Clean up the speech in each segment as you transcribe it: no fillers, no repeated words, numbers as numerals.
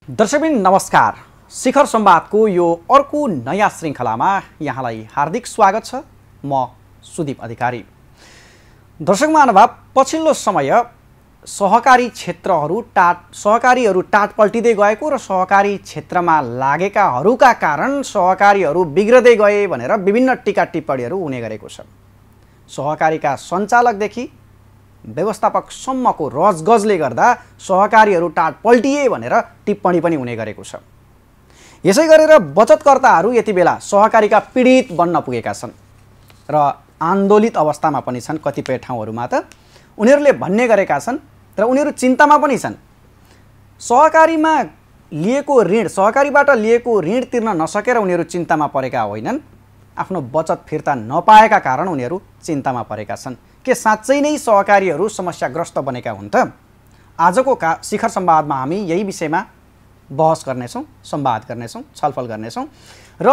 दर्शकबिन नमस्कार। शिखर संवादको यो अर्को नयाँ श्रृङ्खलामा यहाँलाई हार्दिक स्वागत छ। म सुदीप अधिकारी। दर्शक महानुभाव, पछिल्लो समय सहकारीहरू टाट पल्टिँदै गएको र सहकारी क्षेत्रमा लागेकाहरूका कारण सहकारीहरू बिग्रदै गए भनेर विभिन्न टीका टिप्पणीहरू हुने गरेको छ। सहकारीका सञ्चालकदेखि व्यवस्थापकसम्मको रजगजले गर्दा सहकारीहरू टाट पल्टिए भनेर टिप्पणी पनि हुने गरेको छ। यसै गरेर बचतकर्ताहरू यति बेला सहकारीका पीडित बन्न पुगेका छन् र आन्दोलित अवस्थामा पनि छन्। कतिपय ठाउँहरूमा त उनीहरूले भन्ने गरेका छन् र उनीहरू चिन्तामा पनि छन्। सहकारीमा लिएको ऋण, सहकारीबाट लिएको ऋण तिर्न नसकेर उनीहरू चिन्तामा परेका होइनन्, आफ्नो बचत फिर्ता नपाएका कारण उनीहरू चिन्तामा परेका छन्। के साँच्चै नै सहकारीहरू समस्याग्रस्त बनेका हुन् त? आजको शिखर संवादमा हामी यही विषयमा बहस गर्नेछौँ, संवाद गर्नेछौँ, छलफल गर्नेछौँ र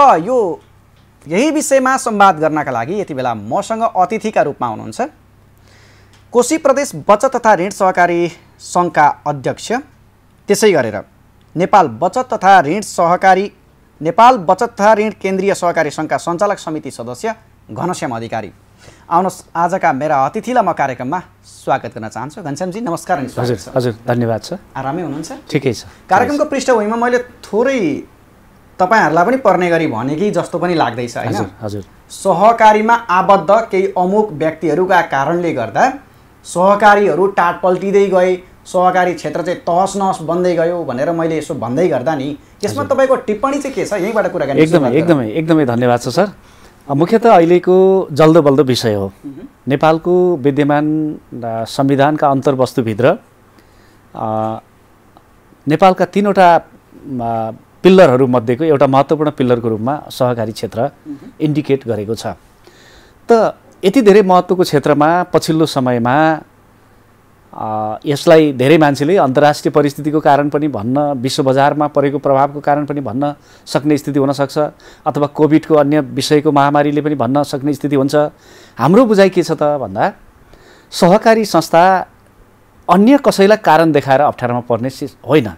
यही विषयमा संवाद गर्नका लागि यति बेला मसँग अतिथिका रूपमा हुनुहुन्छ कोशी प्रदेश बचत तथा ऋण सहकारी सङ्घका अध्यक्ष, त्यसै गरेर नेपाल बचत तथा ऋण केन्द्रीय सहकारी सङ्घका सञ्चालक समिति सदस्य घनश्याम अधिकारी। आउनुहोस्, आजका मेरा अतिथिलाई म कार्यक्रममा स्वागत गर्न चाहन्छु। घनश्यामजी नमस्कार। हजुर, धन्यवाद छ। आरामै हुनुहुन्छ? ठिकै छ। कार्यक्रमको पृष्ठभूमिमा मैले थोरै तपाईँहरूलाई पनि पर्ने गरी भने कि जस्तो पनि लाग्दैछ हैन? हजुर। सहकारीमा आबद्ध केही अमुक व्यक्तिहरूका कारणले गर्दा सहकारीहरू टाट पल्टिँदै गए, सहकारी क्षेत्र चाहिँ तहस नहस बन्दै गयो भनेर मैले यसो भन्दै गर्दा नि यसमा तपाईँको टिप्पणी चाहिँ के छ? यहीँबाट कुराकानी। एकदमै धन्यवाद छ सर। मुख्यतः अहिलेको जल्दो बल्दो विषय हो। नेपालको विद्यमान संविधानका अन्तर्वस्तुभित्र नेपालका तीनवटा पिल्लरहरू मध्येको एउटा महत्त्वपूर्ण पिल्लरको रूपमा सहकारी क्षेत्र इन्डिकेट गरेको छ। त यति धेरै महत्त्वको क्षेत्रमा पछिल्लो समयमा यसलाई धेरै मान्छेले अन्तर्राष्ट्रिय परिस्थितिको कारण पनि भन्न, विश्व बजारमा परेको प्रभावको कारण पनि भन्न सक्ने स्थिति हुनसक्छ, अथवा कोभिडको अन्य विषयको महामारीले पनि भन्न सक्ने स्थिति हुन्छ। हाम्रो बुझाइ के छ त भन्दा सहकारी संस्था अन्य कसैलाई कारण देखाएर अप्ठ्यारोमा पर्ने होइन।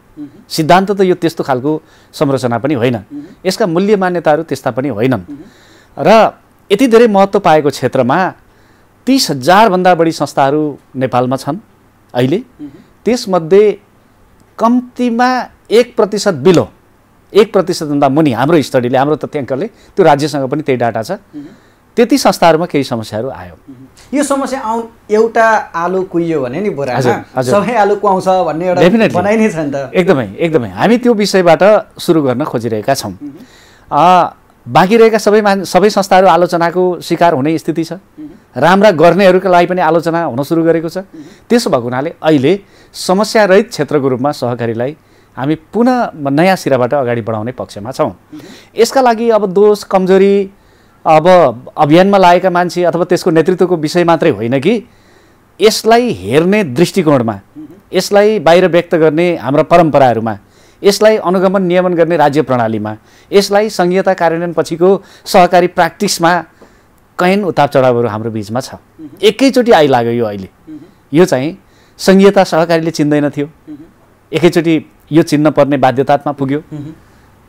सिद्धान्त त यो त्यस्तो खालको संरचना पनि होइन। यसका मूल्य मान्यताहरू त्यस्ता पनि होइनन्। र यति धेरै महत्त्व पाएको क्षेत्रमा 30,000 भन्दा बढी संस्थाहरू नेपालमा छन् अहिले। त्यसमध्ये कम्तीमा 1% बिलो, 1% भन्दा मुनि हाम्रो स्टडीले, हाम्रो तथ्याङ्कले, त्यो राज्यसँग पनि त्यही डाटा छ, त्यति संस्थाहरूमा केही समस्याहरू आयो। यो समस्या एउटा आलु कुहियो भने नि बोरामा सबै आलु कुहाउँछ भन्ने एउटा भनाइ नै छ नि त। एकदमै हामी त्यो विषयबाट सुरु गर्न खोजिरहेका छौँ। बाँकी रहेका सबै संस्थाहरू आलोचनाको शिकार हुने स्थिति छ। राम्रा गर्नेहरूका लागि पनि आलोचना हुन सुरु गरेको छ। त्यसो भएको हुनाले अहिले समस्यारहित क्षेत्रको रूपमा सहकारीलाई हामी पुनः नयाँ सिराबाट अगाडि बढाउने पक्षमा छौँ। यसका लागि अब दोष कमजोरी अब अभियानमा लागेका मान्छे अथवा त्यसको नेतृत्वको विषय मात्रै होइन कि यसलाई हेर्ने दृष्टिकोणमा, यसलाई बाहिर व्यक्त गर्ने हाम्रा परम्पराहरूमा, यसलाई अनुगमन नियमन गर्ने राज्य प्रणालीमा, यसलाई संघीयता कार्यान्वयन पछिको सहकारी प्र्याक्टिसमा कैयन उतार चढावहरू हाम्रो बिचमा छ। एकैचोटि आइलाग्यो यो अहिले। यो चाहिँ संघीयता सहकारीले चिन्दैन थियो, एकैचोटि यो चिन्न पर्ने बाध्यतामा पुग्यो।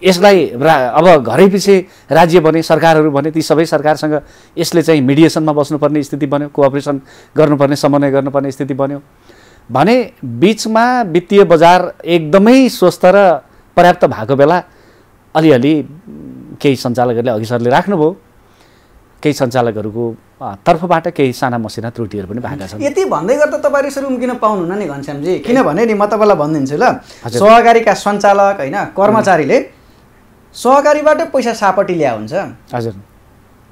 यसलाई अब घरै पछि राज्य बने, सरकारहरू बने, ती सबै सरकारसँग यसले चाहिँ मिडिएसनमा बस्नुपर्ने स्थिति बन्यो, कोअपरेसन गर्नुपर्ने, समन्वय गर्नुपर्ने स्थिति बन्यो भने बिचमा वित्तीय बजार एकदमै स्वस्थ र पर्याप्त भएको बेला अलिअलि केही सञ्चालकहरूले अघि सरले राख्नुभयो, केही सञ्चालकहरूको तर्फबाट केही साना मसिना त्रुटिहरू पनि भएका छन्। यति भन्दै गर्दा तपाईँहरू यसरी उम्किन पाउनुहुन्न नि घनश्यामजी। किनभने नि म तपाईँलाई भनिदिन्छु ल, सहकारीका सञ्चालक होइन कर्मचारीले सहकारीबाट पैसा सापट्टि ल्या हुन्छ। हजुर।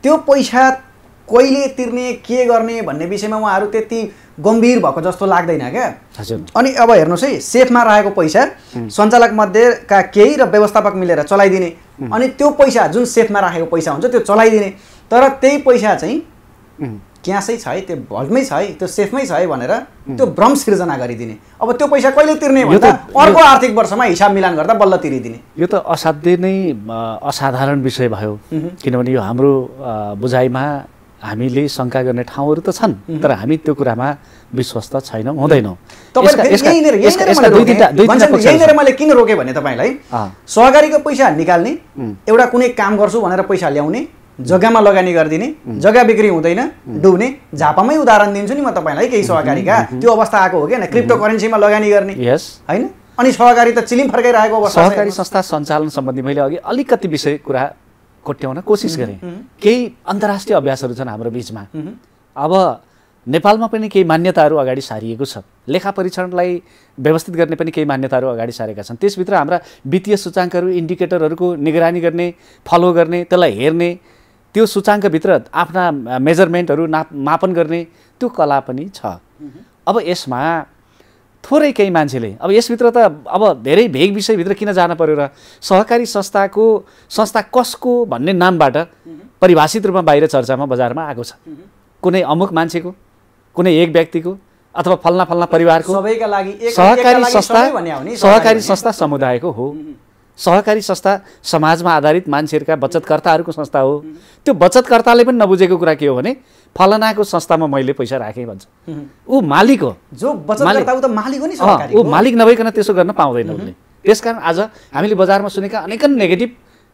त्यो पैसा कहिले तिर्ने, के गर्ने भन्ने विषयमा उहाँहरू त्यति गम्भीर भएको जस्तो लाग्दैन क्या। अनि अब हेर्नुहोस् है, सेफमा रहेको पैसा सञ्चालक मध्येका केही र व्यवस्थापक मिलेर चलाइदिने, अनि त्यो पैसा जुन सेफमा राखेको पैसा हुन्छ त्यो चलाइदिने, तर त्यही पैसा चाहिँ क्यासै छ है, त्यो भल्टमै छ है, त्यो सेफमै छ है भनेर त्यो भ्रम सिर्जना गरिदिने। अब त्यो पैसा कहिले तिर्ने भन्दा अर्को आर्थिक वर्षमा हिसाब मिलान गर्दा बल्ल तिरिदिने। यो त असाध्यै नै असाधारण विषय भयो। किनभने यो हाम्रो बुझाइमा हामीले शङ्का गर्ने ठाउँहरू त छन् तर हामी त्यो कुरामा विश्वस्त छैनौँ हुँदैनौँ। यहीँनिर मैले किन रोकेँ भने तपाईँलाई सहकारीको पैसा निकाल्ने एउटा कुनै काम गर्छु भनेर पैसा ल्याउने जग्गामा लगानी गरिदिने जग्गा बिक्री हुँदैन डुब्ने झापामै उदाहरण दिन्छु नि म तपाईँलाई केही सहकारीका त्यो अवस्था आएको हो क्या क्रिप्टो करेन्सीमा लगानी गर्ने होइन अनि सहकारी त चिलिम फर्काइरहेको अवस्था। सहकारी संस्था सञ्चालन सम्बन्धी मैले अघि अलिकति विषय कुरा कोट्याउन कोसिस गरेँ। केही अन्तर्राष्ट्रिय अभ्यासहरू छन् हाम्रो बिचमा। अब नेपालमा पनि केही मान्यताहरू अगाडि सारिएको छ, लेखा परीक्षणलाई व्यवस्थित गर्ने पनि केही मान्यताहरू अगाडि सारेका छन्। त्यसभित्र हाम्रा वित्तीय सूचाङ्कहरू इन्डिकेटरहरूको निगरानी गर्ने फलो गर्ने त्यसलाई हेर्ने त्यो सूचाङ्कभित्र आफ्ना मेजरमेन्टहरू मापन गर्ने त्यो कला पनि छ। अब यसमा थोरै केही मान्छेले अब यसभित्र त अब धेरै भेग विषयभित्र किन जान पर्यो र सहकारी संस्था कसको भन्ने नामबाट परिभाषित रूपमा बाहिर चर्चामा बजारमा आएको छ। कुनै अमुक मान्छेको कुनै एक व्यक्तिको अथवा फल्ना फल्ना परिवारको सबैका लागि सहकारी संस्था समुदायको हो। सहकारी संस्था समाजमा आधारित मान्छेहरूका बचतकर्ताहरूको संस्था हो। त्यो बचतकर्ताले पनि नबुझेको कुरा के हो भने फलनाको संस्थामा मैले पैसा राखेँ भन्छ। ऊ मालिक हो, जो बचतकर्ता ऊ त मालिक हो नि सहकारी। ऊ मालिक नभइकन त्यसो गर्न पाउँदैन उसले। त्यसकारण आज हामीले बजारमा सुनेका अनेकन नेगेटिभ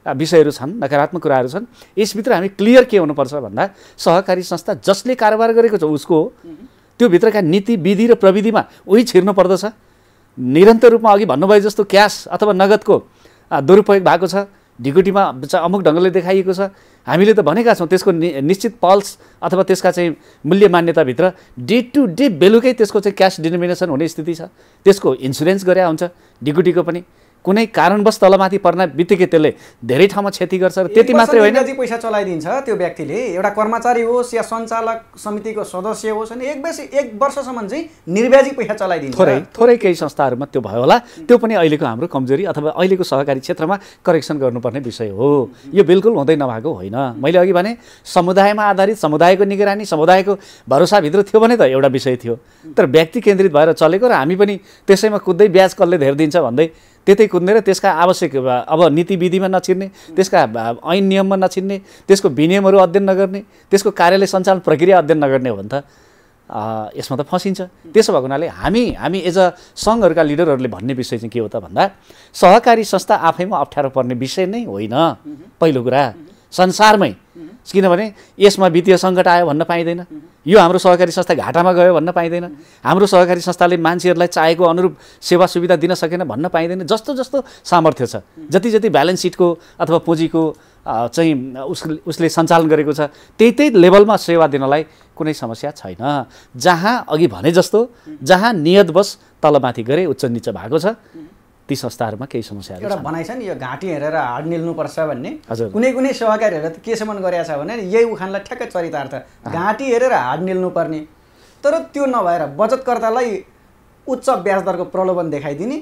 विषयहरू छन्, नकारात्मक कुराहरू छन्। यसभित्र हामी क्लियर के हुनुपर्छ भन्दा सहकारी संस्था जसले कारोबार गरेको छ उसको हो, त्यो भित्रका नीति विधि र प्रविधिमा उही छिर्नु पर्दछ। निरन्तर रूपमा अघि भन्नुभयो जस्तो क्यास अथवा नगदको दुरुपयोग भएको छ, ढिकुटीमा अमुक ढङ्गले देखाइएको छ। हामीले त भनेका छौँ त्यसको निश्चित पल्स अथवा त्यसका चाहिँ मूल्य मान्यताभित्र डे टु डे बेलुकै त्यसको चाहिँ क्यास डिनोमिनेसन हुने स्थिति छ। त्यसको इन्सुरेन्स गरे हुन्छ ढिकुटीको पनि। कुनै कारणवश तलमाथि पर्न बित्तिकै त्यसले धेरै ठाउँमा क्षति गर्छ र त्यति मात्रै होइन पैसा चलाइदिन्छ त्यो व्यक्तिले। एउटा कर्मचारी होस् या सञ्चालक समितिको सदस्य होस् अनि एक वर्षसम्म चाहिँ निर्व्याजी पैसा चलाइदिन्छ। थोरै केही संस्थाहरूमा त्यो भयो होला। त्यो पनि अहिलेको हाम्रो कमजोरी अथवा अहिलेको सहकारी क्षेत्रमा करेक्सन गर्नुपर्ने विषय हो। यो बिल्कुल हुँदै नभएको होइन। मैले अघि भने समुदायमा आधारित समुदायको निगरानी समुदायको भरोसाभित्र थियो भने त एउटा विषय थियो। तर व्यक्ति केन्द्रित भएर चलेको र हामी पनि त्यसैमा कुद्दै ब्याज कसले धेर दिन्छ भन्दै त्यतै कुद्ने र त्यसका आवश्यक अब नीति विधिमा नछिर्ने, त्यसका ऐन नियममा नछिर्ने, त्यसको विनियमहरू अध्ययन नगर्ने, त्यसको कार्यालय सञ्चालन प्रक्रिया अध्ययन नगर्ने हो भने त यसमा त फसिन्छ। त्यसो भएको हुनाले हामी एज अ सङ्घहरूका लिडरहरूले भन्ने विषय चाहिँ के हो त भन्दा सहकारी संस्था आफैमा अप्ठ्यारो पर्ने विषय नै होइन। पहिलो कुरा संसारमै, किनभने यसमा वित्तीय सङ्कट आयो भन्न पाइँदैन, यो हाम्रो सहकारी संस्था घाटामा गयो भन्न पाइँदैन, हाम्रो सहकारी संस्थाले मान्छेहरूलाई चाहेको अनुरूप सेवा सुविधा दिन सकेन भन्न पाइँदैन। जस्तो जस्तो सामर्थ्य छ, जति जति ब्यालेन्स सिटको अथवा पुँजीको चाहिँ उसले सञ्चालन गरेको छ त्यही लेभलमा सेवा दिनलाई कुनै समस्या छैन। जहाँ अघि भने जस्तो जहाँ नियतवश तलमाथि गरे उच्च निच भएको छ ती संस्थाहरूमा केही समस्याहरू एउटा भनाइ छ नि यो घाँटी हेरेर हाड निल्नुपर्छ भन्ने। कुनै सहकारीहरूले त केसम्म गरेका छ भने यही उखानलाई ठ्याक्कै चरितार्थ घाँटी हेरेर हाड निल्नुपर्ने। तर त्यो नभएर बचतकर्तालाई उच्च ब्याज दरको प्रलोभन देखाइदिने,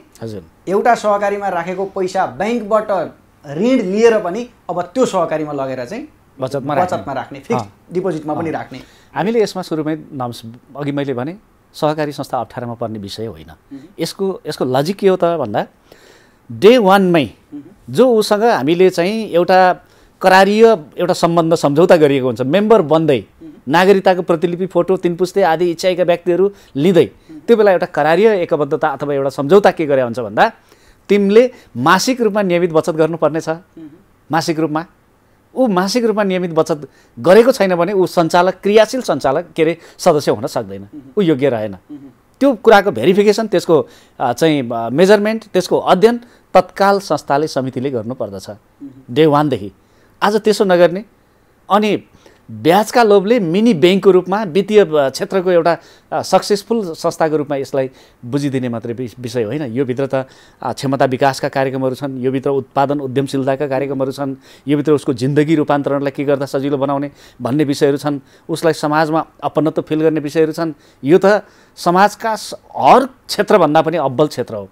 एउटा सहकारीमा राखेको पैसा ब्याङ्कबाट ऋण लिएर पनि अब त्यो सहकारीमा लगेर चाहिँ बचतमा राख्ने, फिक्स्ड डिपोजिटमा पनि राख्ने। हामीले यसमा सुरुमै अघि मैले भने सहकारी संस्था अप्ठ्यारोमा पर्ने विषय होइन। यसको लजिक के हो त भन्दा डे वानमै जो उसँग हामीले चाहिँ एउटा करारीय एउटा सम्बन्ध सम्झौता गरिएको हुन्छ, मेम्बर बन्दै नागरिकताको प्रतिलिपि फोटो 3 पुस्ते आदि इच्छाएका व्यक्तिहरू लिँदै त्यो बेला एउटा करारीय एकबद्धता अथवा एउटा सम्झौता के गरे हुन्छ भन्दा तिमीले मासिक रूपमा नियमित बचत गर्नुपर्नेछ। मासिक रूपमा ऊ मासिक रूपमा नियमित बचत गरेको छैन भने ऊ सञ्चालक क्रियाशील सञ्चालक के अरे सदस्य हुन सक्दैन, ऊ योग्य रहेन। त्यो कुराको भेरिफिकेसन त्यसको चाहिँ मेजरमेन्ट त्यसको अध्ययन तत्काल संस्थाले समितिले गर्नुपर्दछ डे वानदेखि। आज त्यसो नगर्ने अनि ब्याजका लोभले मिनी ब्याङ्कको रूपमा वित्तीय क्षेत्रको एउटा सक्सेसफुल संस्थाको रूपमा यसलाई बुझिदिने मात्रै विषय होइन। यो भित्र त क्षमता विकासका कार्यक्रमहरू छन्, यो भित्र उत्पादन उद्यमशीलताका कार्यक्रमहरू छन्, यो भित्र उसको जिन्दगी रूपान्तरणलाई के गर्दा सजिलो बनाउने भन्ने विषयहरू छन्, उसलाई समाजमा अपनत्व फिल गर्ने विषयहरू छन्। यो त समाजका हर क्षेत्रभन्दा पनि अब्बल क्षेत्र हो।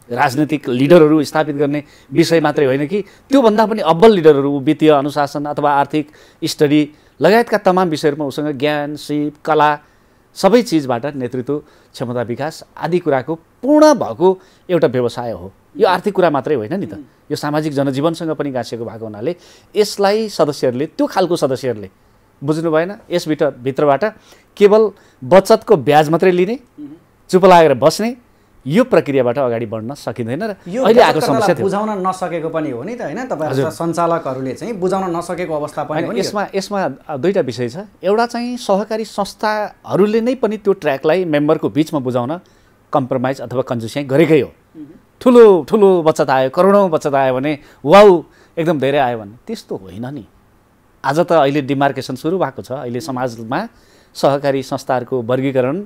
राजनीतिक लिडरहरू स्थापित गर्ने विषय मात्रै होइन कि त्योभन्दा पनि अब्बल लिडरहरू वित्तीय अनुशासन अथवा आर्थिक स्टडी लगायतका तमाम विषयहरूमा उसँग ज्ञान सिप कला सबै चिजबाट नेतृत्व क्षमता विकास आदि कुराको पूर्ण भएको एउटा व्यवसाय हो। यो आर्थिक कुरा मात्रै होइन नि त, यो सामाजिक जनजीवनसँग पनि गाँसिएको भएको हुनाले यसलाई सदस्यहरूले त्यो खालको सदस्यहरूले बुझ्नु भएन। भित्रबाट केवल बचतको ब्याज मात्रै लिने, चुप लागेर बस्ने, यो प्रक्रियाबाट अगाडि बढ्न सकिँदैन र अहिले आएको समस्या थियो। बुझाउन नसकेको पनि हो नि त हैन, तपाईहरु सञ्चालकहरूले चाहिँ बुझाउन नसकेको अवस्था पनि हो नि। यसमा दुईटा विषय छ। एउटा चाहिँ सहकारी संस्थाहरूले नै पनि त्यो ट्र्याकलाई मेम्बरको बीचमा बुझाउन कम्प्रोमाइज अथवा कन्जुसियाइ गरेकै हो। ठुलो ठुलो बचत आयो, करोडौँ बचत आयो भने वाउ एकदम धेरै आयो भने त्यस्तो होइन नि। आज त अहिले डिमार्केसन सुरु भएको छ। अहिले समाजमा सहकारी संस्थाहरूको वर्गीकरण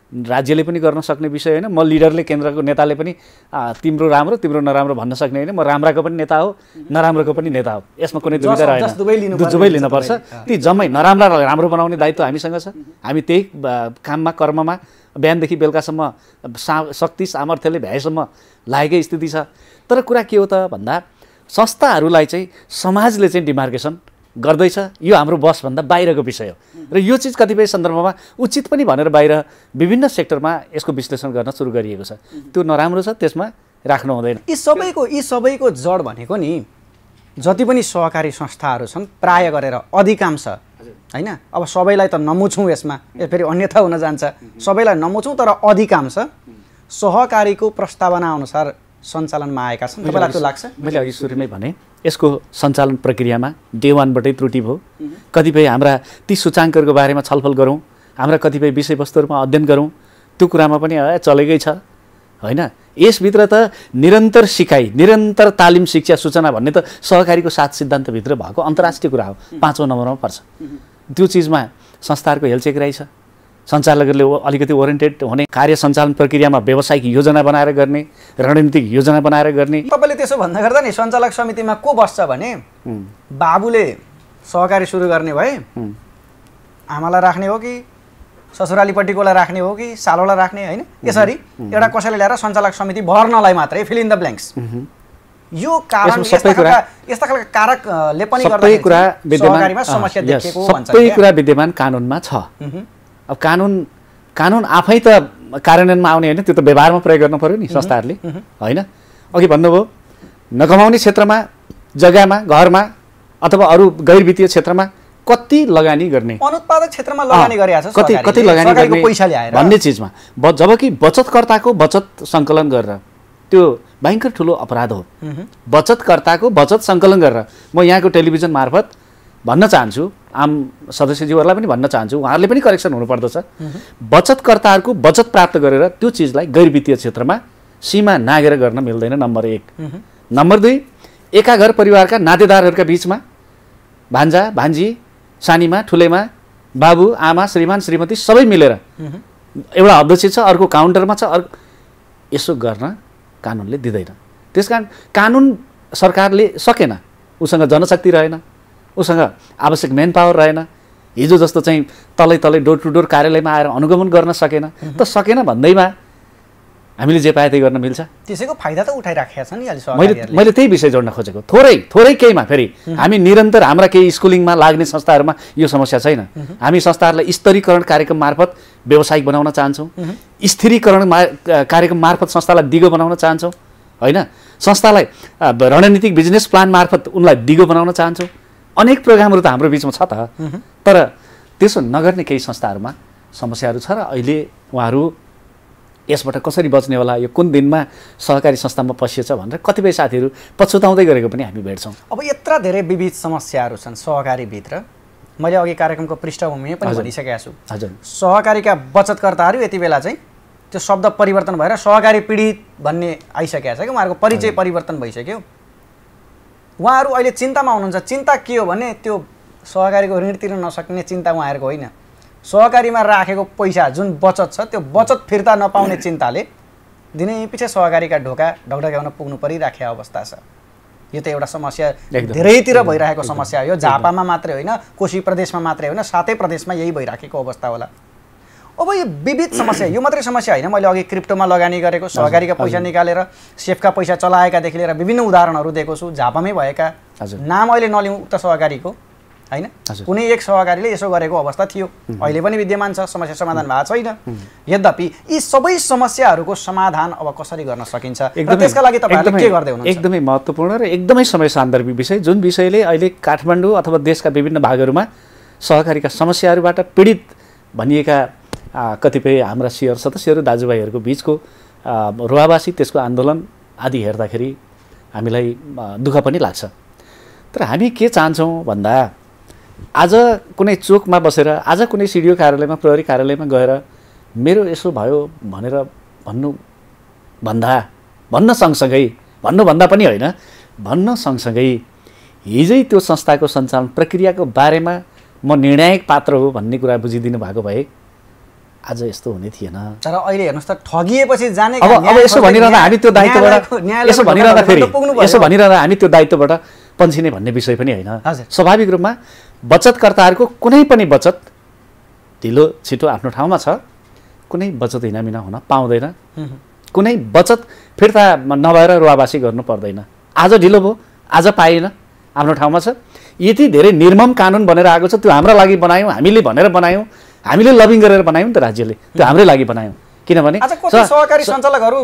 राज्यले पनि गर्न सक्ने विषय होइन। म लिडरले, केन्द्रको नेताले पनि तिम्रो राम्रो तिम्रो नराम्रो भन्न सक्ने होइन। म राम्राको पनि नेता हो, नराम्रोको पनि नेता हो, यसमा कुनै दुविधा रहेन। दुवै लिनुपर्छ। ती जम्मै नराम्रालाई राम्रो बनाउने दायित्व हामीसँग छ। हामी त्यही काममा, कर्ममा बिहानदेखि बेलुकासम्म शक्ति सामर्थ्यले भ्याएसम्म लागेकै स्थिति छ। तर कुरा के हो त भन्दा संस्थाहरूलाई चाहिँ समाजले चाहिँ डिमार्केसन गर्दैछ। यो हाम्रो बसभन्दा बाहिरको विषय हो र यो चिज कतिपय सन्दर्भमा उचित पनि भनेर बाहिर विभिन्न सेक्टरमा यसको विश्लेषण गर्न सुरु गरिएको छ। त्यो नराम्रो छ, त्यसमा राख्नु हुँदैन। यी सबैको जड भनेको नि जति पनि सहकारी संस्थाहरू छन् प्राय गरेर अधिकांश हैन, अब सबैलाई त नमुछौँ यसमा, फेरि अन्यथा हुन जान्छ। सबैलाई नमुछौँ तर अधिकांश सहकारीको प्रस्तावना अनुसार सञ्चालनमा आएका छन्। तपाईँलाई त्यो लाग्छ? मैले अघि सुरुमै भने यसको सञ्चालन प्रक्रियामा डे 1 बाटै त्रुटि भयो। कतिपय हाम्रा ती सूचाङ्कहरूको बारेमा छलफल गरौँ, हाम्रा कतिपय विषयवस्तुहरूमा अध्ययन गरौँ, त्यो कुरामा पनि चलेकै छ होइन। यसभित्र त निरन्तर सिकाइ, निरन्तर तालिम, शिक्षा, सूचना भन्ने त सहकारीको 7 सिद्धान्तभित्र भएको अन्तर्राष्ट्रिय कुरा हो। 5औं नम्बरमा पर्छ। त्यो चिजमा संस्थाहरूको हेलचेक रहेछ। सञ्चालकहरूले अलिकति ओरिएन्टेड हुने, कार्य सञ्चालन प्रक्रियामा व्यावसायिक योजना बनाएर गर्ने, रणनीतिक योजना बनाएर गर्ने। तपाईँले त्यसो भन्दा गर्दा नि सञ्चालक समितिमा को बस्छ भने बाबुले सहकारी सुरु गर्ने भए आमालाई राख्ने हो कि ससुरालीपट्टिकोलाई राख्ने हो कि सालोलाई राख्ने होइन, यसरी एउटा कसैले ल्याएर सञ्चालक समिति भर्नलाई मात्रै फिल इन द ब्ल्याङ्क्स। यो कारण यस्ता खालका कारकले पनि सहकारीमा समस्या देखिएको भन्छ। सबै कुरा विद्यमान कानुनमा छ। अब कानुन आफै त कार्यान्वयनमा आउने होइन, त्यो त व्यवहारमा प्रयोग गर्नु पर्यो नि संस्थाहरूले होइन। अघि भन्नुभयो नकमाउने क्षेत्रमा, जग्गामा, घरमा अथवा अरू गैर वित्तीय क्षेत्रमा कति लगानी गर्ने, अनुत्पादक क्षेत्रमा लगानी गरिरहेछ, कति लगानी गर्ने पैसा ल्याएर भन्ने चिजमा, जबकि बचतकर्ताको बचत सङ्कलन गरेर, त्यो भयङ्कर ठुलो अपराध हो। बचतकर्ताको बचत सङ्कलन गरेर म यहाँको टेलिभिजन मार्फत भन्न चाहन्छु, आम सदस्यज्यूहरूलाई पनि भन्न चाहन्छु, उहाँहरूले पनि करेक्सन हुनुपर्दछ। बचतकर्ताहरूको बचत प्राप्त गरेर त्यो चिजलाई गैर वित्तीय क्षेत्रमा सीमा नागेर गर्न मिल्दैन, नम्बर 1। नम्बर 2, एका घर परिवारका नातेदारहरूका बिचमा भान्जा भान्जी, सानीमा ठुलेमा, बाबु आमा, श्रीमान श्रीमती सबै मिलेर एउटा अध्यक्ष छ, अर्को काउन्टरमा छ, यसो गर्न कानुनले दिँदैन। त्यसकारण कानुन सरकारले सकेन, उसँग जनशक्ति रहेन, उसँग आवश्यक मेन पावर रहेन। हिजो जस्तो चाहिँ तलै डोर टु डोर कार्यालयमा आएर अनुगमन गर्न सकेन। त सकेन भन्दैमा हामीले जे पाए त्यही गर्न मिल्छ। त्यसैको फाइदा त उठाइराखेका छन् नि अहिले। मैले त्यही विषय जोड्न खोजेको। थोरै केहीमा फेरि हामी निरन्तर हाम्रा केही स्कुलिङमा लाग्ने संस्थाहरूमा यो समस्या छैन। हामी संस्थाहरूलाई स्तरीकरण कार्यक्रम मार्फत व्यावसायिक बनाउन चाहन्छौँ, स्थिरीकरण कार्यक्रम मार्फत संस्थालाई दिगो बनाउन चाहन्छौँ होइन। संस्थालाई रणनीतिक बिजनेस प्लान मार्फत उनलाई दिगो बनाउन चाहन्छौँ। अनेक प्रोग्रामहरू त हाम्रो बिचमा छ त। तर त्यसो नगर्ने केही संस्थाहरूमा समस्याहरू छ र अहिले उहाँहरू यसबाट कसरी बच्ने होला, यो कुन दिनमा सहकारी संस्थामा पसिएछ भनेर कतिपय साथीहरू पछुताउँदै गरेको पनि हामी भेट्छौँ। अब यत्र धेरै विविध समस्याहरू छन् सहकारीभित्र। मैले अघि कार्यक्रमको पृष्ठभूमिमा पनि भनिसकेको छु। हजुर, सहकारीका बचतकर्ताहरू यति बेला चाहिँ त्यो शब्द परिवर्तन भएर सहकारी पीडित भन्ने आइसकेको छ कि उहाँहरूको परिचय परिवर्तन भइसक्यो। उहाँहरू अहिले चिन्तामा हुनुहुन्छ। चिन्ता के हो भने त्यो सहकारीको ऋण तिर्न नसक्ने चिन्ता उहाँहरूको होइन, सहकारीमा राखेको पैसा जुन बचत छ त्यो बचत फिर्ता नपाउने चिन्ताले दिनै पछि सहकारीका ढोका ढकढक्याउन पुग्नु परिराखेको अवस्था छ। यो त एउटा समस्या धेरैतिर भइरहेको समस्या हो। यो झापामा मात्रै होइन, कोशी प्रदेशमा मात्रै होइन, सातै प्रदेशमा यही भइराखेको अवस्था होला। अब यो विविध समस्या, यो मात्रै समस्या होइन। मैले अघि क्रिप्टोमा लगानी गरेको, सहकारीका पैसा निकालेर सेफका पैसा चलाएकादेखि लिएर विभिन्न उदाहरणहरू दिएको छु। झापामै भएका, नाम अहिले नलिउँ उक्त सहकारीको होइन, कुनै एक सहकारीले यसो गरेको अवस्था थियो, अहिले पनि विद्यमान छ, समस्या समाधान भएको छैन। यद्यपि यी सबै समस्याहरूको समाधान अब कसरी गर्न सकिन्छ र त्यसका लागि तपाईँहरूले के गर्दै हुनुहुन्छ? एकदमै महत्त्वपूर्ण र एकदमै समय सान्दर्भिक विषय, जुन विषयले अहिले काठमाडौँ अथवा देशका विभिन्न भागहरूमा सहकारीका समस्याहरूबाट पीडित भनिएका कतिपय हाम्रा शेयर सदस्यहरू दाजुभाइहरूको बिचको रुवावासी त्यसको आन्दोलन आदि हेर्दाखेरि हामीलाई दुःख पनि लाग्छ। तर हामी के चाहन्छौँ भन्दा आज कुनै चोकमा बसेर आज कुनै सिडिओ कार्यालयमा प्रहरी कार्यालयमा गएर मेरो यसो भयो भनेर भन्न सँगसँगै भन्नुभन्दा पनि होइन, भन्न सँगसँगै हिजै त्यो संस्थाको सञ्चालन प्रक्रियाको बारेमा म निर्णायक पात्र हो भन्ने कुरा बुझिदिनु भएको भए आज यस्तो हुने थिएन। तर अहिले हेर्नुहोस् त ठगिएपछि जाने अब यसो भनिरहँदा हामी त्यो दायित्वबाट हामी त्यो दायित्वबाट पन्छिने भन्ने विषय पनि होइन। स्वाभाविक रूपमा बचतकर्ताहरूको कुनै पनि बचत ढिलो छिटो आफ्नो ठाउँमा छ, कुनै बचत हिनामिना हुन पाउँदैन, कुनै बचत फिर्ता नभएर रुवावासी गर्नु पर्दैन। आज ढिलो भयो, आज पाएन, आफ्नो ठाउँमा छ। यति धेरै निर्मम कानुन बनेर आएको छ, त्यो हाम्रो लागि बनायौँ, हामीले भनेर बनायौँ, हामीले लबिङ गरेर बनायौँ नि त, राज्यले त्यो हाम्रै लागि बनायौँ। किनभने सहकारी सञ्चालकहरू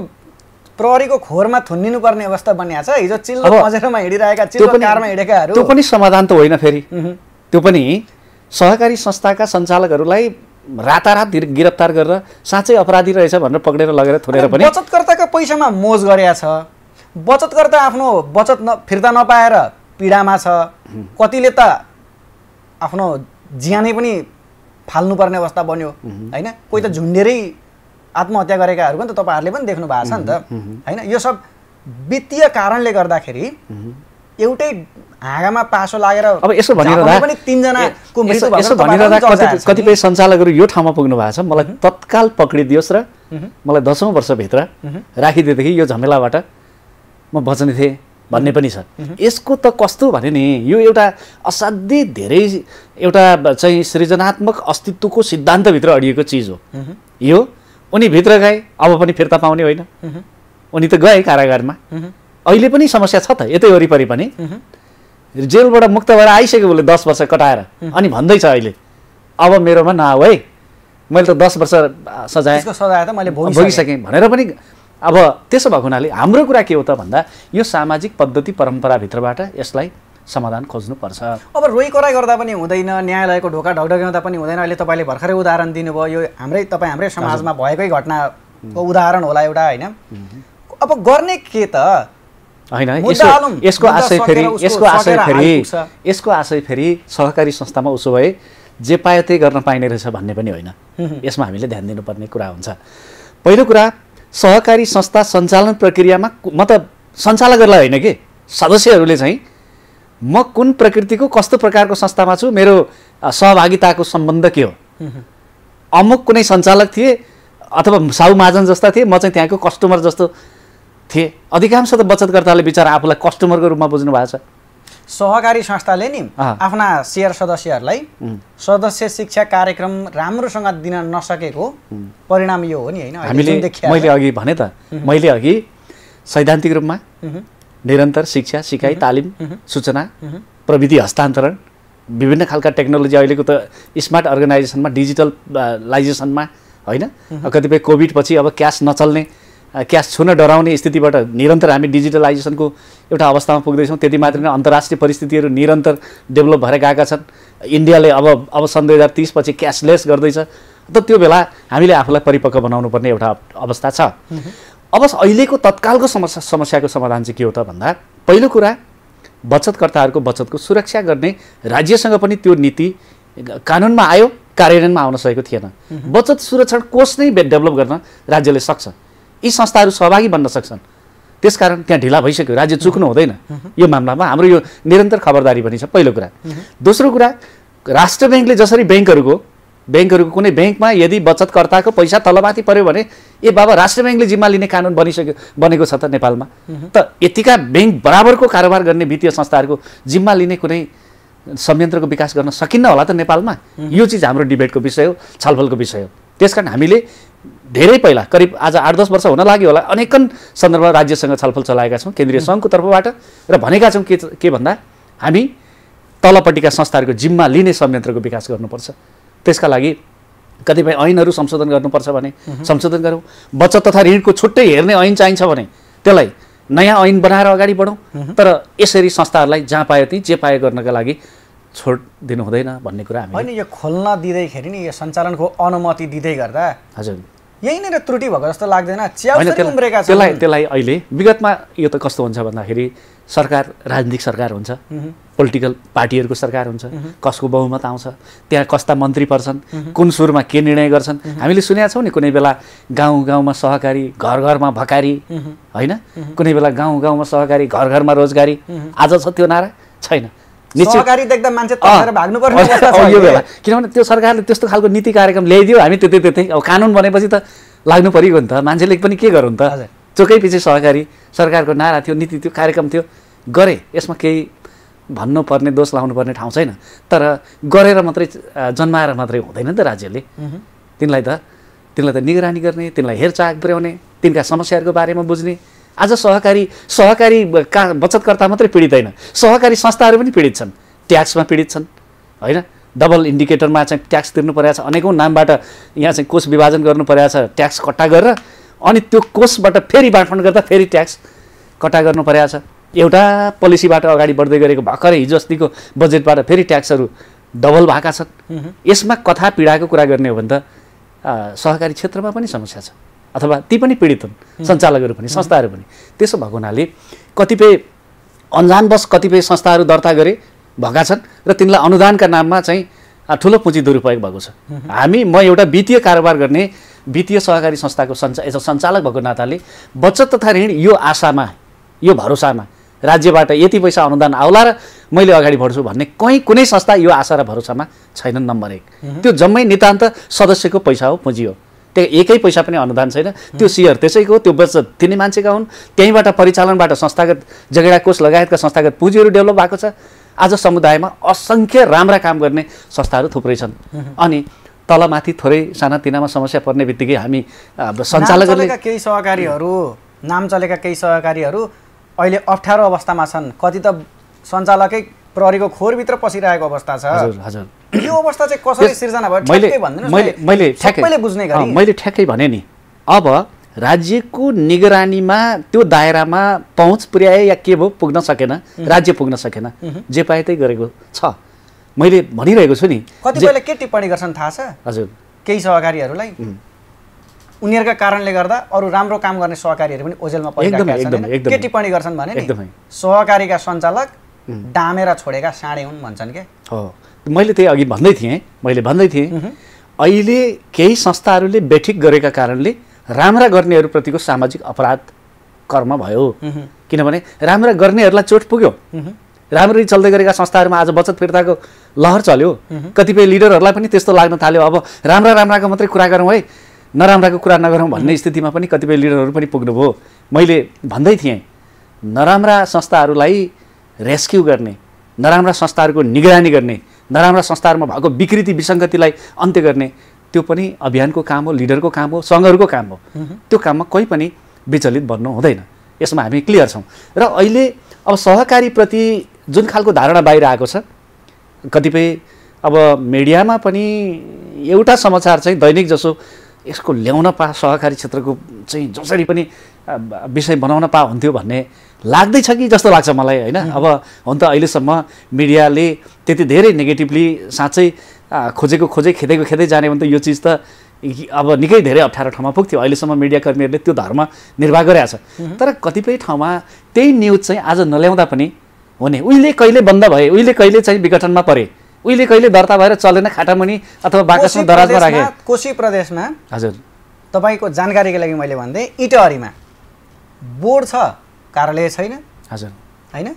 प्रहरीको खोरमा थुनिनु पर्ने अवस्था बनिएको छ। हिजो चिल्लो मजेरोमा हिँडिरहेका, चिल्लो कारमा हिँडेकाहरू, त्यो पनि समाधान त होइन फेरि। त्यो पनि सहकारी संस्थाका सञ्चालकहरूलाई रातारात गिरफ्तार गरेर साँच्चै अपराधी रहेछ भनेर पक्रेर लगेर थुनेर पनि बचतकर्ताको पैसामा मोज गरेका छ। बचतकर्ता आफ्नो बचत फिर्ता नपाएर पीडामा छ। कतिले त आफ्नो ज्यानै पनि फाल्नुपर्ने अवस्था बन्यो होइन। कोही त झुन्डेरै आत्महत्या गरेकाहरू पनि त तपाईँहरूले पनि देख्नु भएको छ नि त होइन। यो सब वित्तीय कारणले गर्दाखेरि एउटै हाँगामा पासो लागेर अब यसो भनिरहँदा कतिपय सञ्चालकहरू यो ठाउँमा पुग्नु भएको छ, मलाई तत्काल पक्रिदियोस् र मलाई 10औं वर्षभित्र राखिदिएदेखि यो झमेलाबाट म बच्ने थिएँ भन्ने पनि छ। यसको त कस्तो भने नि, यो एउटा असाध्यै धेरै एउटा चाहिँ सृजनात्मक अस्तित्वको सिद्धान्तभित्र अडिएको चिज हो। यो उनी भित्र गए, अब पनि फिर्ता पाउने होइन, उनी त गए कारागारमा। अहिले पनि समस्या छ त यतै वरिपरि पनि। जेलबाट मुक्त भएर आइसक्यो उसले 10 वर्ष कटाएर, अनि भन्दैछ अहिले अब मेरोमा नआऊ है, मैले त 10 वर्ष सजाय त मैले भोगिसकेँ भनेर पनि। अब त्यसो भएको हुनाले हाम्रो कुरा के हो त भन्दा यो सामाजिक पद्धति परम्पराभित्रबाट यसलाई समाधान खोज्नुपर्छ। अब रोइ कराइ गर्दा पनि हुँदैन, न्यायालयको ढोका ढकढक्याउँदा पनि हुँदैन। अहिले तपाईँले भर्खरै उदाहरण दिनुभयो, यो हाम्रै समाजमा भएकै घटनाको उदाहरण होला एउटा होइन। अब गर्ने के त होइन। यसको आशय फेरि सहकारी संस्थामा उसो भए जे पायो त्यही गर्न पाइने रहेछ भन्ने पनि होइन। यसमा हामीले ध्यान दिनुपर्ने कुरा हुन्छ। पहिलो कुरा, सहकारी संस्था सञ्चालन प्रक्रियामा म त सञ्चालकहरूलाई होइन कि सदस्यहरूले चाहिँ म कुन प्रकृतिको कस्तो प्रकारको संस्थामा छु, मेरो सहभागिताको सम्बन्ध के हो। अमुक कुनै सञ्चालक थिए अथवा साहु महाजन जस्ता थिए, म चाहिँ त्यहाँको कस्टमर जस्तो थिए। अधिकांश त बचतकर्ताले बिचारा आफूलाई कस्टमरको रूपमा बुझ्नु भएको छ। सहकारी संस्थाले नि आफ्ना शेयर सदस्यहरूलाई सदस्य शिक्षा कार्यक्रम राम्रोसँग दिन नसकेको परिणाम यो हो नि होइन। मैले अघि भने त, मैले अघि सैद्धान्तिक रूपमा निरन्तर शिक्षा सिकाइ तालिम सूचना प्रविधि हस्तान्तरण विभिन्न खालका टेक्नोलोजी अहिलेको त स्मार्ट अर्गनाइजेसनमा डिजिटलाइजेसनमा होइन। कतिपय कोभिड पछि अब क्यास नचल्ने, क्यास छुन डराउने स्थितिबाट निरन्तर हामी डिजिटलाइजेसनको एउटा अवस्थामा पुग्दैछौँ। त्यति मात्र नै अन्तर्राष्ट्रिय परिस्थितिहरू निरन्तर डेभलप भएर गएका छन्। इन्डियाले अब सन् 2030 पछि क्यासलेस गर्दैछ। त त्यो बेला हामीले आफूलाई परिपक्व बनाउनु पर्ने एउटा अवस्था छ। अब अहिलेको तत्कालको समस्याको समाधान चाहिँ के हो त भन्दा, पहिलो कुरा बचतकर्ताहरूको बचतको सुरक्षा गर्ने राज्यसँग पनि त्यो नीति कानुनमा आयो, कार्यान्वयनमा आउन सकेको थिएन। बचत सुरक्षण कोष नै डेभलप गर्न राज्यले सक्छ, यी संस्थाहरू सहभागी बन्न सक्छन्। त्यसकारण त्यहाँ ढिला भइसक्यो, राज्य चुक्नु हुँदैन। यो मामलामा हाम्रो यो निरन्तर खबरदारी पनि छ, पहिलो कुरा। दोस्रो कुरा, राष्ट्र ब्याङ्कले जसरी ब्याङ्कहरूको कुनै ब्याङ्कमा यदि बचतकर्ताको पैसा तलमाथि पर्यो भने ए बाबा राष्ट्र ब्याङ्कले जिम्मा लिने कानुन बनेको छ त नेपालमा। त यतिका ब्याङ्क बराबरको कारोबार गर्ने वित्तीय संस्थाहरूको जिम्मा लिने कुनै संयन्त्रको विकास गर्न सकिन्न होला त नेपालमा। यो चिज हाम्रो डिबेटको विषय हो, छलफलको विषय हो। त्यसकारण हामीले धेरै पहिला करिब आज 8-10 वर्ष हुन लाग्यो होला अनेकन सन्दर्भमा राज्यसँग छलफल चलाएका छौँ केन्द्रीय सङ्घको तर्फबाट र भनेका छौँ के भन्दा हामी तलपट्टिका संस्थाहरूको जिम्मा लिने संयन्त्रको विकास गर्नुपर्छ। त्यसका लागि कतिपय ऐनहरू संशोधन गर्नुपर्छ भने संशोधन गरौँ। बचत तथा ऋणको छुट्टै हेर्ने ऐन चाहिन्छ भने त्यसलाई नयाँ ऐन बनाएर अगाडि बढौँ। तर यसरी संस्थाहरूलाई जहाँ पायो त्यहीँ जे पायो गर्नका लागि छोड दिनु हुँदैन भन्ने कुरा हामी होइन यो खोल्न दिँदैखेरि नि यो सञ्चालनको अनुमति दिँदै गर्दा हजुर यहीँनिर त्रुटि भएको जस्तो लाग्दैन च्याउ होइन, पनि उम्रेका छन् त्यसलाई अहिले विगतमा यो त कस्तो हुन्छ भन्दाखेरि सरकार राजनीतिक सरकार हुन्छ पोलिटिकल पार्टीहरूको सरकार हुन्छ कसको बहुमत आउँछ त्यहाँ कस्ता मन्त्री पर्छन् कुन सुरमा के निर्णय गर्छन् हामीले सुनेका छौँ नि कुनै बेला गाउँ गाउँमा सहकारी घर घरमा भकारी होइन कुनै बेला गाउँ गाउँमा सहकारी घर घरमा रोजगारी आज छ त्यो नारा छैन सहकारी देख्दा मान्छे तर्सेर भाग्नुपर्ने अवस्था छ यो बेला किनभने त्यो सरकारले त्यस्तो खालको नीति कार्यक्रम ल्याइदियो हामी त्यतै अब कानुन बनेपछि त लाग्नु परिगयो नि त मान्छेले पनि के गरौँ त चोकै पछि सहकारी सरकारको नारा थियो नीति थियो कार्यक्रम थियो गरे यसमा केही भन्नुपर्ने दोष लाउनुपर्ने ठाउँ छैन तर गरेर मात्रै जन्माएर मात्रै हुँदैन नि त राज्यले तिनलाई त निगरानी गर्ने तिनलाई हेरचाह पुर्याउने तिनका समस्याहरूको बारेमा बुझ्ने आज सहकारी बचतकर्ता मात्रै पीडित होइन सहकारी संस्थाहरू पनि पीडित छन् ट्याक्समा पीडित छन् होइन डबल इन्डिकेटरमा चाहिँ ट्याक्स तिर्नु परेको छ अनेकौँ नामबाट यहाँ चाहिँ कोष विभाजन गर्नु परेको छ ट्याक्स कट्टा गरेर अनि त्यो कोषबाट फेरि बाँडफाँड गर्दा फेरि ट्याक्स कट्टा गर्नु परेको छ एउटा पोलिसीबाट अगाडि बढ्दै गरेको भर्खरै हिजो अस्तिको बजेटबाट फेरि ट्याक्सहरू डबल भएका छन् यसमा कथा पीडाको कुरा गर्ने हो भने त सहकारी क्षेत्रमा पनि समस्या छ अथवा ती पनि पीडित हुन् सञ्चालकहरू पनि संस्थाहरू पनि त्यसो भएको हुनाले कतिपय अन्जानवश कतिपय संस्थाहरू दर्ता गरे भएका छन् र तिनलाई अनुदानका नाममा चाहिँ ठुलो पुँजी दुरुपयोग भएको छ म एउटा वित्तीय कारोबार गर्ने वित्तीय सहकारी संस्थाको सञ्चालक भएको नाताले बचत तथा ऋण यो आशामा यो भरोसामा राज्यबाट यति पैसा अनुदान आउला र मैले अगाडि बढ्छु भन्ने कुनै संस्था यो आशा र भरोसामा छैनन् नम्बर 1 त्यो जम्मै नितान्त सदस्यको पैसा हो पुँजी हो त्यो एकै पैसा पनि अनुदान छैन त्यो सेयर त्यसैको त्यो बचत तिनै मान्छेका हुन् त्यहीँबाट परिचालनबाट संस्थागत जगेडा कोष लगायतका संस्थागत पुँजीहरू डेभलप भएको छ आज समुदायमा असङ्ख्य राम्रा काम गर्ने संस्थाहरू थुप्रै छन् अनि तलमाथि थोरै सानातिनामा समस्या पर्ने बित्तिकै हामी सञ्चालकहरूले केही सहकारीहरू नाम चलेका केही सहकारीहरू अहिले अप्ठ्यारो अवस्थामा छन् कति त सञ्चालकै प्रहरीको खोरभित्र पसिरहेको अवस्था छ हजुर हजुर यो अवस्था चाहिँ कसरी सिर्जना भयो ठ्याक्कै भन्दिनुस् मैले सबैले बुझ्ने गरी मैले ठ्याक्कै भने नि अब राज्यको निगरानीमा त्यो दायरामा पहुँच पुर्याए या के भयो पुग्न सकेन राज्य पुग्न सकेन जे पाए त्यही गरेको छ मैले भनिरहेको छु नि कतिपयले के टिप्पणी गर्छन् थाहा छ हजुर केही सहकारीहरूलाई उनीहरूका कारणले गर्दा अरू राम्रो काम गर्ने सहकारीहरू पनि ओझेलमा परिरहेका छन् के टिप्पणी गर्छन् भने नि सहकारीका सञ्चालक डामेर छोडेका साँडे हुन् भन्छन् के हो मैले त्यही अघि भन्दै थिएँ अहिले केही संस्थाहरूले बेठिक गरेका कारणले राम्रा गर्नेहरूप्रतिको सामाजिक अपराध कर्म भयो किनभने राम्रा गर्नेहरूलाई चोट पुग्यो राम्ररी चल्दै गरेका संस्थाहरूमा आज बचत फिर्ताको लहर चल्यो कतिपय लिडरहरूलाई पनि त्यस्तो लाग्न थाल्यो अब राम्राको मात्रै कुरा गरौँ है नराम्राको कुरा नगरौँ भन्ने स्थितिमा पनि कतिपय लिडरहरू पनि पुग्नुभयो मैले भन्दै थिएँ नराम्रा संस्थाहरूलाई रेस्क्यु गर्ने नराम्रा संस्थाहरूको निगरानी गर्ने नराम्रा संस्थाहरूमा भएको विकृति विसङ्गतिलाई अन्त्य गर्ने त्यो पनि अभियानको काम हो लिडरको काम हो सङ्घहरूको काम हो त्यो काममा कोही पनि विचलित बन्नु हुँदैन यसमा हामी क्लियर छौँ र अहिले अब सहकारीप्रति जुन खालको धारणा बाहिर आएको छ कतिपय अब मिडियामा पनि एउटा समाचार चाहिँ दैनिक जसो यसको ल्याउन सहकारी क्षेत्रको चाहिँ जसरी पनि विषय बनाउन हुन्थ्यो भन्ने लाग्दैछ कि जस्तो लाग्छ मलाई होइन अब हुन त अहिलेसम्म मिडियाले त्यति धेरै नेगेटिभली साँच्चै खोजेको खेदै जाने भने त यो चिज त अब निकै धेरै अप्ठ्यारो ठाउँमा पुग्थ्यो अहिलेसम्म मिडियाकर्मीहरूले त्यो धर्म निर्वाह गरेका छ तर कतिपय ठाउँमा त्यही न्युज चाहिँ आज नल्याउँदा पनि हुने उहिले कहिले बन्द भए उहिले कहिले चाहिँ विघटनमा परे उहिले कहिले दर्ता भएर चलेन खाटामुनि अथवा बाकसमा दराजमा राखे कोशी प्रदेशमा हजुर तपाईँको जानकारीको लागि मैले भन्दै इटहरीमा बोर्ड छ कार्यालय छैन हजुर होइन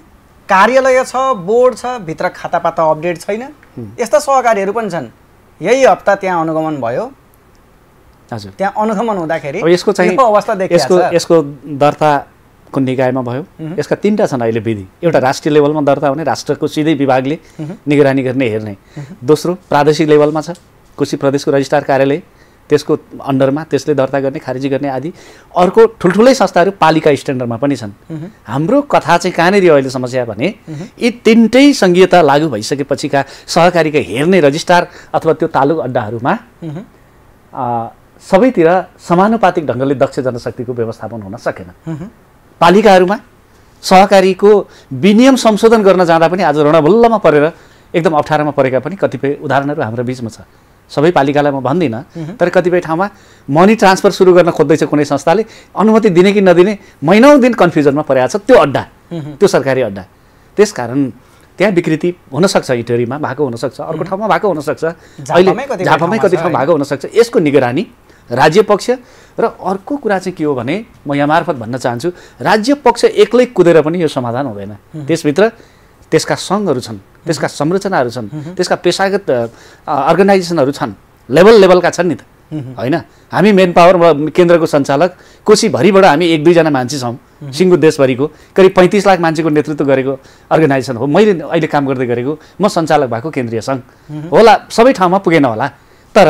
कार्यालय छ बोर्ड छ भित्र खातापाता अपडेट छैन यस्ता सहकारीहरू पनि छन् यही हप्ता त्यहाँ अनुगमन भयो हजुर त्यहाँ अनुगमन हुँदाखेरि यसको चाहिँ अवस्था देखिएको छ यसको दर्ता कुन निकायमा भयो यसका 3टा छन् अहिले विधि एउटा राष्ट्रिय लेभलमा दर्ता हुने राष्ट्रको सिधै विभागले निगरानी गर्ने हेर्ने दोस्रो प्रादेशिक लेभलमा छ कोशी प्रदेशको रजिस्ट्रार कार्यालय त्यसको अन्डरमा त्यसले दर्ता गर्ने खारिजी गर्ने आदि अर्को ठुल्ठुलै संस्थाहरू पालिका स्ट्यान्डर्डमा पनि छन् हाम्रो कथा चाहिँ कहाँनिर अहिले समस्या भने यी 3टै संघीयता लागू भइसकेपछिका सहकारीका हेर्ने रजिस्ट्रार अथवा त्यो तालुक अड्डाहरूमा सबैतिर समानुपातिक ढङ्गले दक्ष जनशक्तिको व्यवस्थापन हुन सकेन पालिकाहरूमा सहकारीको विनियम संशोधन गर्न जाँदा पनि आज रणभुल्लमा परेर एकदम अप्ठ्यारोमा परेका पनि कतिपय उदाहरणहरू हाम्रो बिचमा छ। सबै पालिकालाई म भन्दिनँ, तर कतिपय ठाउँमा मनी ट्रान्सफर सुरु गर्न खोज्दैछ कुनै संस्थाले, अनुमति दिने कि नदिने महिनौँ दिन कन्फ्युजनमा परेको छ त्यो अड्डा, त्यो सरकारी अड्डा। त्यसकारण त्यहाँ विकृति हुनसक्छ, इटरीमा भएको हुनसक्छ, अर्को ठाउँमा भएको हुनसक्छ, अहिले झापामै कति ठाउँ भएको हुनसक्छ। यसको निगरानी राज्य पक्ष र अर्को कुरा चाहिँ के हो भने म यहाँ मार्फत भन्न चाहन्छु, राज्य पक्ष एक्लै कुदेर पनि यो समाधान हुँदैन। त्यसभित्र त्यसका सङ्घहरू छन्, त्यसका संरचनाहरू छन्, त्यसका पेसागत अर्गनाइजेसनहरू छन्, लेभलका छन् नि त, होइन? हामी मेन पावर केन्द्रको सञ्चालक कोशीभरिबाट हामी 1-2 जना मान्छे छौँ, सिङ्गो देशभरिको करिब 35 लाख मान्छेको नेतृत्व गरेको अर्गनाइजेसन हो। मैले अहिले काम गर्दै गरेको म सञ्चालक भएको केन्द्रीय सङ्घ होला, सबै ठाउँमा पुगेन होला, तर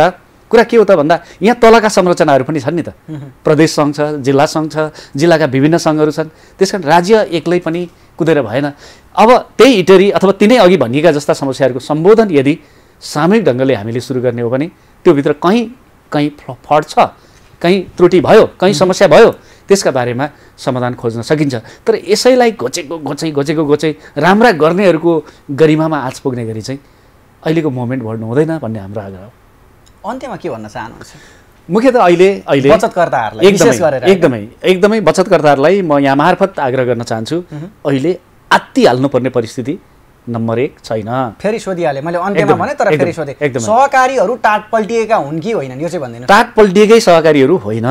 कुरा के हो त भन्दा यहाँ तलका संरचनाहरू पनि छन् नि त, प्रदेश सङ्घ छ, जिल्ला सङ्घ छ, जिल्लाका विभिन्न सङ्घहरू छन्। त्यसकारण राज्य एक्लै पनि कुदेर भएन। अब त्यही इटरी अथवा तिनै अघि भनिएका जस्ता समस्याहरूको सम्बोधन यदि सामूहिक ढङ्गले हामीले सुरु गर्ने हो भने त्योभित्र कहीँ फल्ट छ, कहीँ त्रुटि भयो, कहीँ समस्या भयो, त्यसका बारेमा समाधान खोज्न सकिन्छ। तर यसैलाई घोचै राम्रा गर्नेहरूको गरिमामा आँच पुग्ने गरी चाहिँ अहिलेको मोमेन्ट बढ्नु हुँदैन भन्ने हाम्रो आग्रह हो। अन्त्यमा के भन्न चाहनुहुन्छ? मुख्यतः अहिले बचतकर्ताहरूलाई एकदमै बचतकर्ताहरूलाई म यहाँ मार्फत आग्रह गर्न चाहन्छु, अहिले आत्तिहाल्नुपर्ने परिस्थिति नम्बर 1 छैन। फेरि सोधिहालेँ मैले, अन्त्यमा भने तर फेरि सोधेँ, सहकारीहरू टाट पल्टिएका हुन् कि होइनन् यो चाहिँ भन्दिनँ। टाट पल्टिएकै सहकारीहरू होइन,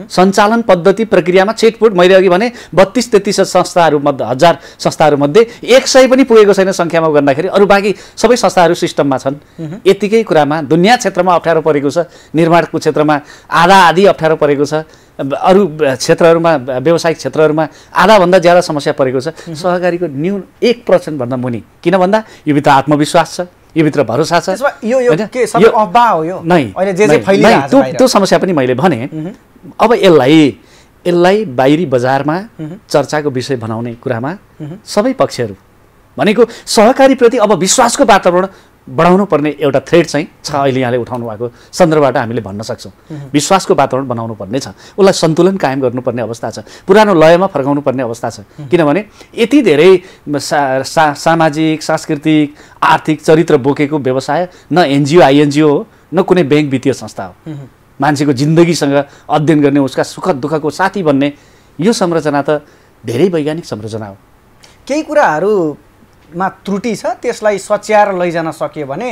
सञ्चालन पद्धति प्रक्रियामा छेटफुट मैले अघि भने 32-33 संस्थाहरूमध्ये 1000 संस्थाहरूमध्ये 100 पनि पुगेको छैन सङ्ख्यामा गर्दाखेरि, अरू बाँकी सबै संस्थाहरू सिस्टममा छन्। यतिकै कुरामा दुनियाँ क्षेत्रमा अप्ठ्यारो परेको छ, निर्माणको क्षेत्रमा आधी अप्ठ्यारो परेको छ, अरू क्षेत्रहरूमा व्यावसायिक क्षेत्रहरूमा आधाभन्दा ज्यादा समस्या परेको छ। सहकारीको न्यून 1% भन्दा मुनि, किन भन्दा यो भित्र आत्मविश्वास छ, यो भित्र भरोसा छ। त्यो समस्या पनि मैले भने। अब यसलाई बाहिरी बजारमा चर्चाको विषय बनाउने कुरामा सबै पक्षहरू भनेको सहकारीप्रति अब विश्वासको वातावरण बढाउनु पर्ने एउटा थ्रेड चाहिँ छ। अहिले यहाँले उठाउनु भएको सन्दर्भबाट हामीले भन्न सक्छौँ विश्वासको वातावरण बनाउनु पर्ने छ, उसलाई सन्तुलन कायम गर्नुपर्ने अवस्था छ, पुरानो लयमा फर्काउनु पर्ने अवस्था छ। किनभने यति धेरै सामाजिक, सांस्कृतिक, आर्थिक चरित्र बोकेको व्यवसाय न एनजिओ आइएनजिओ हो, न कुनै ब्याङ्क वित्तीय संस्था हो। मान्छेको जिन्दगीसँग अध्ययन गर्ने, उसका सुख दुःखको साथी बन्ने यो संरचना त धेरै वैज्ञानिक संरचना हो। केही कुराहरूमा त्रुटि छ, त्यसलाई सच्याएर लैजान सकियो भने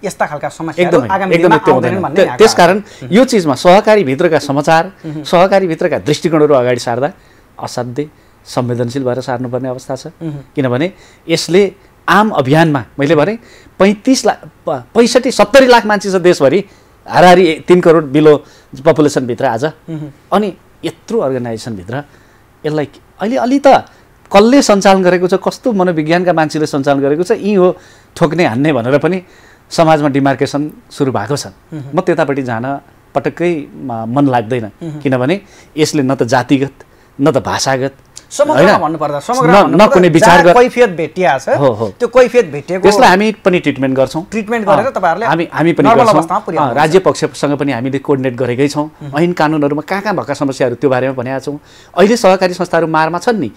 यस्ता खालका समस्याहरू आगामी दिनमा आउँदैनन् भन्ने। त्यसकारण यो चिजमा सहकारी भित्रका समाचार, सहकारी भित्रका दृष्टिकोणहरू अगाडि सार्दा असाध्यै संवेदनशील भएर सार्नुपर्ने अवस्था छ। किनभने यसले आम अभियानमा मैले भने 65-70 लाख मान्छे छ देशभरि, हाराहारी 3 करोड बिलो पपुलेसनभित्र आज, अनि यत्रो अर्गनाइजेसनभित्र यसलाई अहिले अलि त कसले सञ्चालन गरेको छ, कस्तो मनोविज्ञानका मान्छेले सञ्चालन गरेको छ, यी हो ठोक्ने हान्ने भनेर पनि समाजमा डिमार्केसन सुरु भएको छ। म त्यतापट्टि जान पटक्कै मन लाग्दैन, किनभने यसले न त जातिगत न त भाषागत समग्रमा भन्नुपर्दा समग्रमा न कुनै विचार कैफियत भेटिया छ, त्यो कैफियत भेटेको त्यसलाई हामी पनि ट्रिटमेन्ट गर्छौँ। ट्रिटमेन्ट गरेर तपाईहरुले हामी पनि गर्छौँ। राज्य पक्षसँग पनि हामीले कोअर्डिनेट गरेकै छौँ। ऐन कानुनहरुमा कहाँ भएका समस्याहरू त्यो बारेमा भनेका छौँ। अहिले सहकारी संस्थाहरू मारमा छन् नि,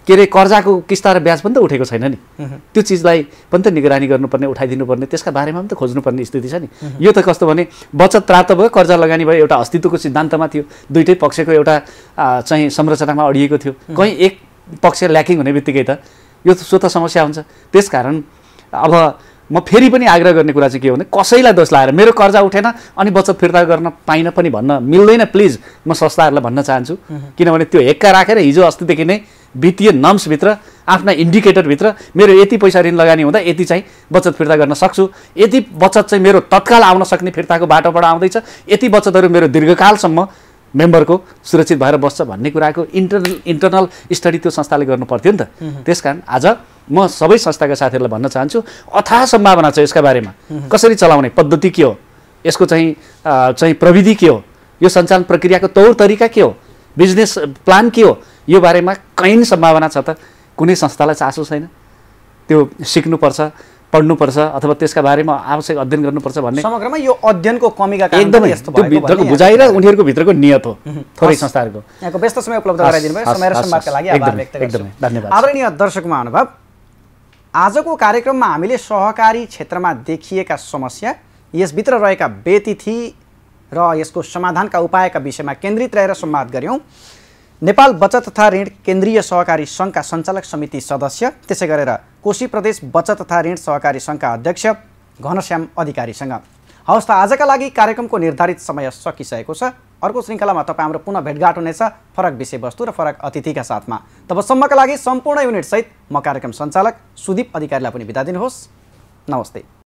के अरे कर्जाको किस्ता र ब्याज पनि त उठेको छैन नि, त्यो चिजलाई पनि त निगरानी गर्नुपर्ने, उठाइदिनुपर्ने, त्यसका बारेमा पनि त खोज्नुपर्ने स्थिति छ नि। यो त कस्तो भने बचत प्राप्त भयो, कर्जा लगानी भयो, एउटा अस्तित्वको सिद्धान्तमा थियो, दुईटै पक्षको एउटा चाहिँ संरचनामा अडिएको थियो। कहीँ एक पक्ष ल्याकिङ हुने बित्तिकै त यो स्वतः समस्या हुन्छ। त्यसकारण अब म फेरि पनि आग्रह गर्ने कुरा चाहिँ के हो भने कसैलाई दोष लाएर मेरो कर्जा उठेन अनि बचत फिर्ता गर्न पाइन पनि भन्न मिल्दैन। प्लिज म संस्थाहरूलाई भन्न चाहन्छु, किनभने त्यो हेक्का राखेर हिजो अस्तिदेखि नै वित्तीय नर्म्सभित्र आफ्ना इन्डिकेटरभित्र मेरो यति पैसा ऋण लगानी हुँदा यति चाहिँ बचत फिर्ता गर्न सक्छु, यति बचत चाहिँ मेरो तत्काल आउन सक्ने फिर्ताको बाटोबाट आउँदैछ, यति बचतहरू मेरो दीर्घकालसम्म मेम्बरको सुरक्षित भएर बस्छ भन्ने कुराको इन्टरनल स्टडी त्यो संस्थाले गर्नु पर्थ्यो नि त। त्यसकारण आज म सबै संस्थाका साथीहरूलाई भन्न चाहन्छु अथाह सम्भावना छ यसका बारेमा। कसरी चलाउने पद्धति के हो, यसको चाहिँ प्रविधि के हो, यो सञ्चालन प्रक्रियाको तौर तरिका के हो, बिजनेस प्लान के हो, यो बारेमा कैयन सम्भावना छ त। कुनै संस्थालाई चासो छैन, त्यो सिक्नुपर्छ, पढ्नुपर्छ अथवा त्यसका बारेमा आवश्यक अध्ययन गर्नुपर्छ भन्ने समग्रमा यो अध्ययनको कमीका कारण एकदमै यस्तो त्यो भित्रको बुझाइ र उनीहरूको भित्रको नियत हो थोरै संस्थाहरूको। यहाँको व्यस्त समय उपलब्ध गराइदिनु भयो। समय र संवादका लागि आभार व्यक्त गर्छु। एकदमै धन्यवाद। आदरणीय दर्शक महानुभाव, आजको कार्यक्रममा हामीले सहकारी क्षेत्रमा देखिएका समस्या, यसभित्र रहेका व्यतिथि र यसको समाधानका उपायका विषयमा केन्द्रित रहेर संवाद गर्यौं। नेपाल बचत तथा ऋण केन्द्रीय सहकारी सङ्घका सञ्चालक समिति सदस्य, त्यसै गरेर कोशी प्रदेश बचत तथा ऋण सहकारी सङ्घका अध्यक्ष घनश्याम अधिकारीसँग। हवस् त, आजका लागि कार्यक्रमको निर्धारित समय सकिसकेको छ। अर्को श्रृङ्खलामा तपाईँ हाम्रो पुनः भेटघाट हुनेछ फरक विषयवस्तु र फरक अतिथिका साथमा। तबसम्मका लागि सम्पूर्ण युनिटसहित म कार्यक्रम सञ्चालक सुदीप अधिकारीलाई पनि बिदा दिनुहोस्। नमस्ते।